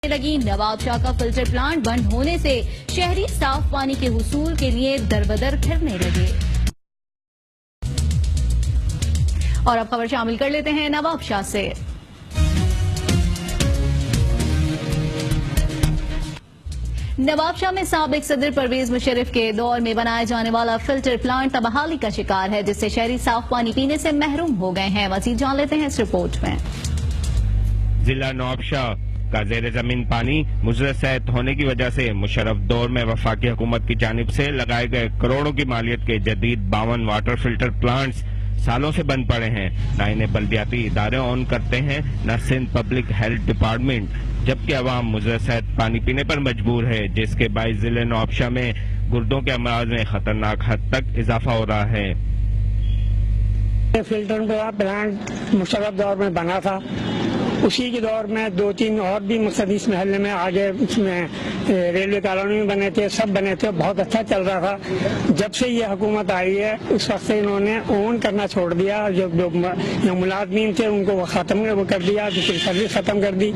लगी। नवाब शाह का filter plant बंद होने से शहरी साफ पानी के हुसूल के लिए दरबदर फिरने लगे। और अब खबर शामिल कर लेते हैं नवाब शाह से। नवाब शाह में साबिक सदर परवेज मुशर्रफ के दौर में बनाया जाने वाला फिल्टर प्लांट तबाही का शिकार है, जिससे शहरी साफ पानी पीने से महरूम हो गए हैं। मजीद जान लेते हैं इस रिपोर्ट में। जिला नवाबशाह का जेर जमीन पानी मुज़र सेहत होने की वजह से मुशर्रफ दौर में वफाकी हुकूमत की जानिब से लगाए गए करोड़ों की मालियत के जदीद 52 वाटर फिल्टर प्लांट्स सालों से बंद पड़े हैं। न इन्हें बल्दियाती इदारे ऑन करते हैं, न सिंध पब्लिक हेल्थ डिपार्टमेंट, जबकि अवाम मुज़र सेहत पानी पीने पर मजबूर है, जिसके बाइस जिले नवाबशाह में गुर्दों के अमराज में खतरनाक हद तक इजाफा हो रहा है। फिल्टर प्लांट मुशर्रफ दौर में बना था, उसी के दौर में 2-3 और भी मकसद इस महल्ले में आगे इसमें रेलवे कॉलोनी में बने थे, सब बने थे, बहुत अच्छा चल रहा था। जब से ये हुकूमत आई है उस वक्त से इन्होंने ओन करना छोड़ दिया। जो मुलाजमीन थे उनको वो खत्म कर दिया, सर्विस खत्म कर दी,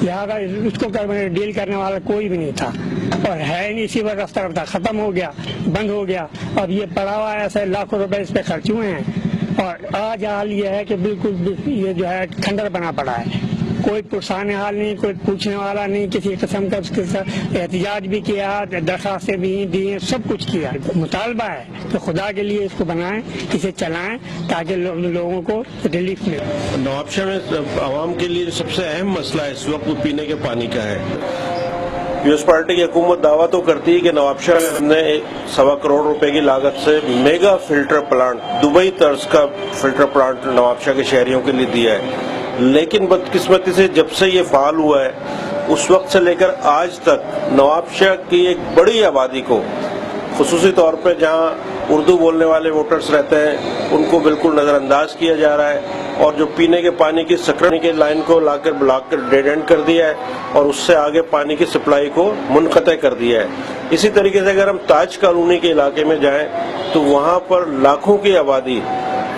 लिहाजा उसको डील करने वाला कोई भी नहीं था और है नहीं। इसी वक्त रफ्ता रफ्ता खत्म हो गया, बंद हो गया। अब ये पड़ा हुआ है, ऐसे लाखों रुपए इस पे खर्च हुए हैं और आज हाल ये है कि बिल्कुल ये जो है खंडर बना पड़ा है। कोई पुरसाने हाल नहीं, कोई पूछने वाला नहीं, किसी किस्म का उसके साथ एहतजाज भी किया, दरखास्तें भी दी, सब कुछ किया। मुतालबा है तो खुदा के लिए इसको बनाएं, इसे चलाएं ताकि लोगों को रिलीफ मिले। नवाबशाह में आवाम के लिए सबसे अहम मसला इस वक्त पीने के पानी का है। पीपल्स पार्टी की हुकूमत दावा तो करती है कि नवाबशाह ने 1.25 करोड़ रुपए की लागत से मेगा फिल्टर प्लांट, दुबई तर्ज का फिल्टर प्लांट नवाबशाह के शहरियों के लिए दिया है, लेकिन बदकिस्मती से जब से ये फाल हुआ है उस वक्त से लेकर आज तक नवाबशाह की एक बड़ी आबादी को, खुसूसी तौर पर जहां उर्दू बोलने वाले वोटर्स रहते हैं, उनको बिल्कुल नज़रअंदाज किया जा रहा है और जो पीने के पानी की सकरनी के लाइन को लाकर ब्लॉक कर डेड एंड कर दिया है और उससे आगे पानी की सप्लाई को मुनक़ते कर दिया है। इसी तरीके से अगर हम ताज कॉलोनी के इलाके में जाएं तो वहां पर लाखों की आबादी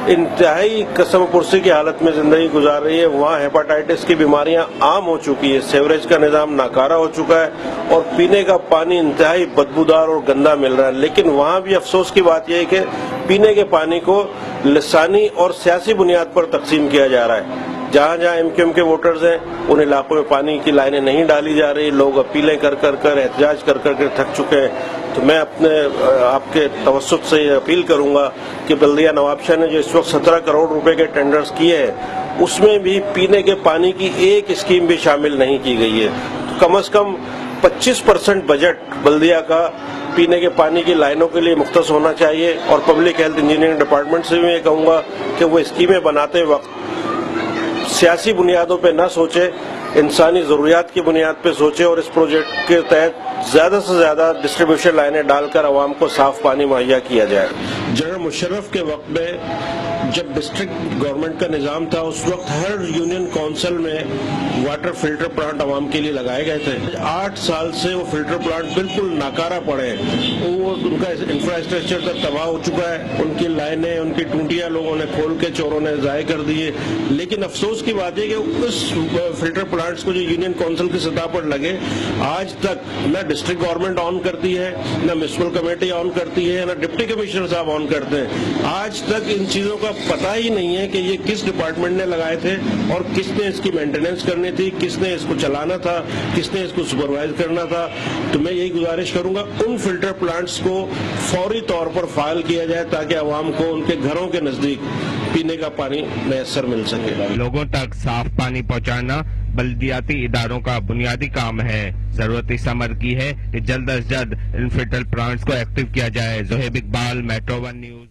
इंतहाई कसम पुरसी की हालत में जिंदगी गुजार रही है। वहाँ हेपेटाइटिस की बीमारियां आम हो चुकी है, सेवरेज का निजाम नाकारा हो चुका है और पीने का पानी इंतहाई बदबूदार और गंदा मिल रहा है। लेकिन वहाँ भी अफसोस की बात यह है कि पीने के पानी को लिसानी और सियासी बुनियाद पर तकसीम किया जा रहा है। जहाँ जहाँ एमक्यूएम के वोटर्स हैं उन इलाकों में पानी की लाइनें नहीं डाली जा रही, लोग अपीलें कर एहतजाज कर थक चुके हैं। तो मैं आपके तवस्सुत से अपील करूंगा कि बल्दिया नवाबशाह ने जो इस वक्त 17 करोड़ रुपए के टेंडर्स किए हैं उसमें भी पीने के पानी की एक स्कीम भी शामिल नहीं की गई है। तो कम से कम 25% बजट बल्दिया का पीने के पानी की लाइनों के लिए मुख्तस होना चाहिए और पब्लिक हेल्थ इंजीनियरिंग डिपार्टमेंट से भी मैं कहूँगा कि वो स्कीमें बनाते वक्त सियासी बुनियादों पे न सोचे, इंसानी ज़रूरियात की बुनियाद पे सोचे और इस प्रोजेक्ट के तहत ज़्यादा से ज़्यादा डिस्ट्रीब्यूशन लाइनें डालकर आवाम को साफ पानी मुहैया किया जाए। जनरल मुशर्रफ के वक्त में जब डिस्ट्रिक्ट गवर्नमेंट का निज़ाम था उस वक्त हर यूनियन काउंसिल में वाटर फिल्टर प्लांट आवाम के लिए लगाए गए थे। 8 साल से वो फिल्टर प्लांट बिल्कुल नाकारा पड़े हैं, वो उनका इंफ्रास्ट्रक्चर तक तबाह हो चुका है, उनकी लाइनें, उनकी टूटियाँ लोगों ने खोल के चोरों ने ज़ाय कर दी है। लेकिन अफसोस की बात है कि उस फिल्टर प्लांट्स को जो यूनियन काउंसिल की सतह पर लगे आज तक न डिस्ट्रिक्ट गवर्नमेंट ऑन करती है, न म्युनिसिपल कमेटी ऑन करती है, न डिप्टी कमिश्नर साहब ऑन करते हैं। आज तक इन चीजों का पता ही नहीं है कि ये किस डिपार्टमेंट ने लगाए थे और किसने इसकी मेंटेनेंस करनी थी, किसने इसको चलाना था, किसने इसको सुपरवाइज करना था। तो मैं यही गुजारिश करूंगा उन फिल्टर प्लांट्स को फौरी तौर पर फाइल किया जाए ताकि आवाम को उनके घरों के नजदीक पीने का पानी मैसर मिल सके। लोगों तक साफ पानी पहुंचाना बल्दियाती इदारों का बुनियादी काम है। जरूरत इस अमर की है कि जल्द अज जल्द इन फिल्टर प्लांट्स को एक्टिव किया जाए। Zoheb Iqbal, metro 1 news.